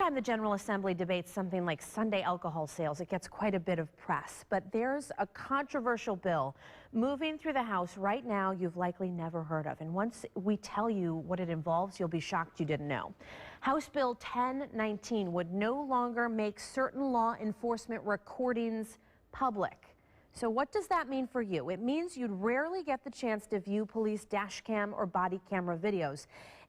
time the General Assembly debates something like Sunday alcohol sales, it gets quite a bit of press. But there's a controversial bill moving through the House right now you've likely never heard of. And once we tell you what it involves, you'll be shocked you didn't know. House Bill 1019 would no longer make certain law enforcement recordings public. So what does that mean for you? It means you'd rarely get the chance to view police dash cam or body camera videos.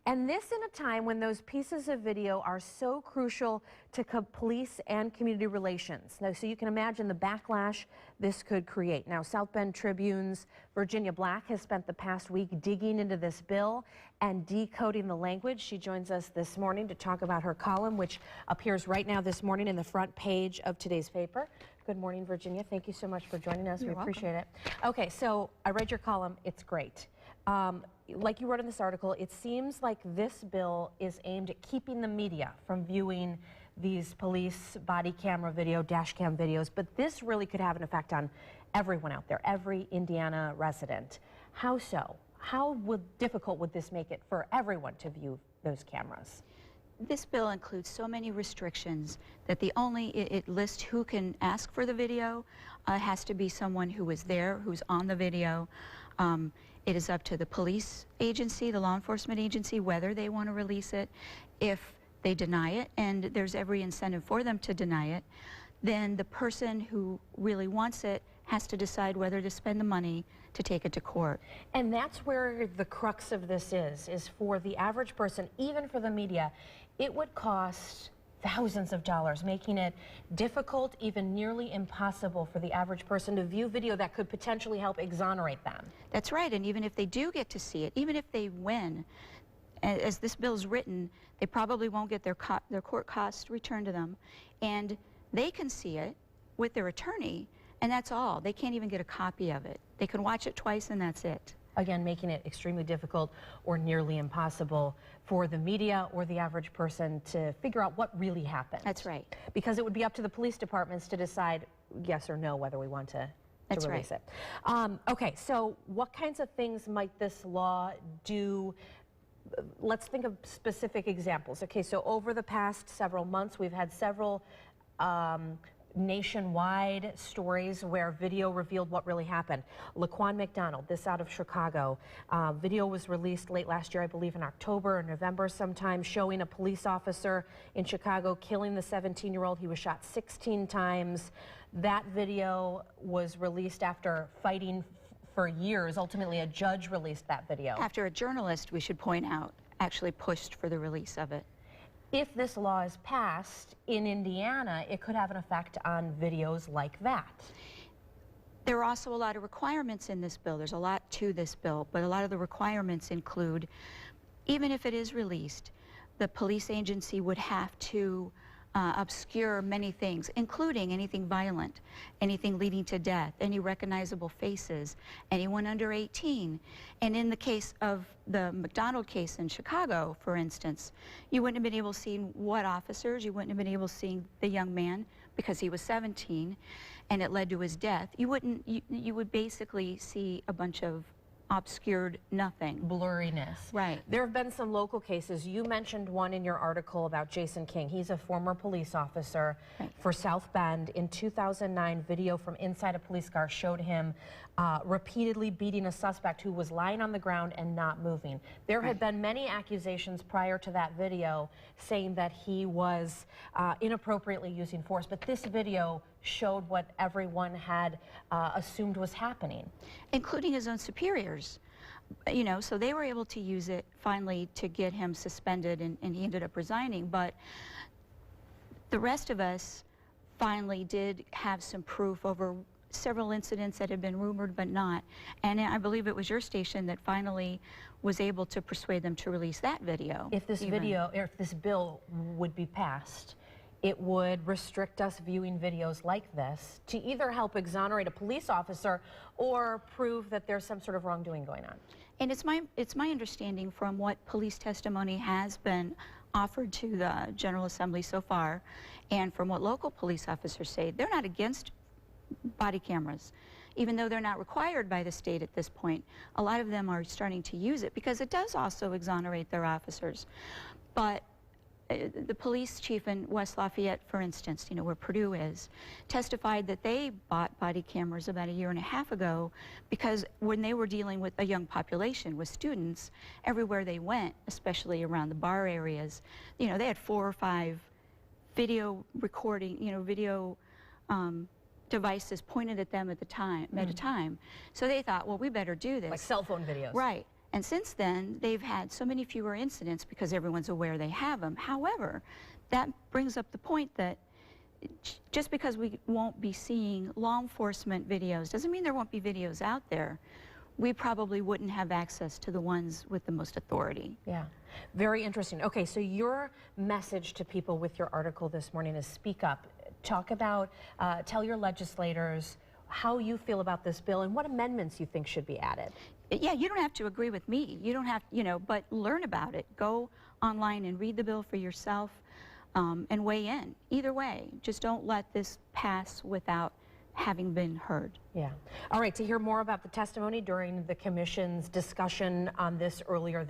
And this in a time when those pieces of video are so crucial to police and community relations. Now, so you can imagine the backlash this could create. Now, South Bend Tribune's Virginia Black has spent the past week digging into this bill and decoding the language. She joins us this morning to talk about her column, which appears right now this morning in the front page of today's paper. Good morning, Virginia. Thank you so much for joining us. You're we appreciate it. Okay, so I read your column. It's great. Like you wrote in this article, it seems like this bill is aimed at keeping the media from viewing these police body camera video, dash cam videos, but this really could have an effect on everyone out there, every Indiana resident. How so? How difficult would this make it for everyone to view those cameras? This bill includes so many restrictions that it lists who can ask for the video. Has to be someone who was there, who's on the video. It is up to the police agency, the law enforcement agency, whether they want to release it. If they deny it, and there's every incentive for them to deny it, then the person who really wants it has to decide whether to spend the money to take it to court. And that's where the crux of this is for the average person, even for the media, it would cost thousands of dollars, making it difficult, even nearly impossible for the average person to view video that could potentially help exonerate them. That's right, and even if they do get to see it, even if they win, as this bill's written, they probably won't get their court costs returned to them, and they can see it with their attorney, and that's all. They can't even get a copy of it. They can watch it twice and that's it. Again, making it extremely difficult or nearly impossible for the media or the average person to figure out what really happened. That's right. Because it would be up to the police departments to decide yes or no whether we want to release it. Okay, so what kinds of things might this law do? Let's think of specific examples. Okay, so over the past several months, we've had several nationwide stories where video revealed what really happened. Laquan McDonald, this out of Chicago, video was released late last year, I believe in October or November sometime, showing a police officer in Chicago killing the 17-year-old. He was shot 16 times. That video was released after fighting for years. Ultimately, a judge released that video. After a journalist, we should point out, actually pushed for the release of it. If this law is passed in Indiana, it could have an effect on videos like that. There are also a lot of requirements in this bill. There's a lot to this bill, but a lot of the requirements include, even if it is released, the police agency would have to obscure many things, including anything violent, anything leading to death, any recognizable faces, anyone under 18. And in the case of the McDonald case in Chicago, for instance, you wouldn't have been able to see what officers, you wouldn't have been able to see the young man because he was 17 and it led to his death. You would basically see a bunch of obscured nothing. Blurriness. Right. There have been some local cases. You mentioned one in your article about Jason King. He's a former police officer for South Bend. In 2009, video from inside a police car showed him repeatedly beating a suspect who was lying on the ground and not moving. There had been many accusations prior to that video saying that he was inappropriately using force, but this video showed what everyone had assumed was happening. Including his own superiors. You know, so they were able to use it finally to get him suspended, and he ended up resigning. But the rest of us finally did have some proof over several incidents that had been rumored but not. And I believe it was your station that finally was able to persuade them to release that video. If this if this bill would be passed, it would restrict us viewing videos like this to either help exonerate a police officer or prove that there's some sort of wrongdoing going on. And it's my understanding from what police testimony has been offered to the General Assembly so far, and from what local police officers say, they're not against body cameras. Even though they're not required by the state at this point, a lot of them are starting to use it because it does also exonerate their officers. But the police chief in West Lafayette, for instance, you know, where Purdue is, testified that they bought body cameras about a year and a half ago because when they were dealing with a young population, with students, everywhere they went, especially around the bar areas, you know, they had 4 or 5 video recording, you know, video devices pointed at them at a time. So they thought, well, we better do this. Like cell phone videos. Right. And since then, they've had so many fewer incidents because everyone's aware they have them. However, that brings up the point that just because we won't be seeing law enforcement videos doesn't mean there won't be videos out there. We probably wouldn't have access to the ones with the most authority. Yeah, very interesting. Okay, so your message to people with your article this morning is speak up. Talk about, tell your legislators how you feel about this bill and what amendments you think should be added. Yeah, you don't have to agree with me. You don't have, you know, but learn about it. Go online and read the bill for yourself and weigh in. Either way, just don't let this pass without having been heard. Yeah. All right, to hear more about the testimony during the commission's discussion on this earlier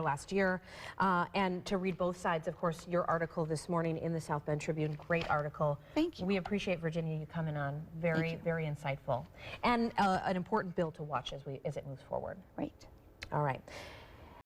last year, and to read both sides, of course, your article this morning in the South Bend Tribune, great article. Thank you. We appreciate, Virginia, you coming on. Very, very insightful. And an important bill to watch as it moves forward. Right. All right.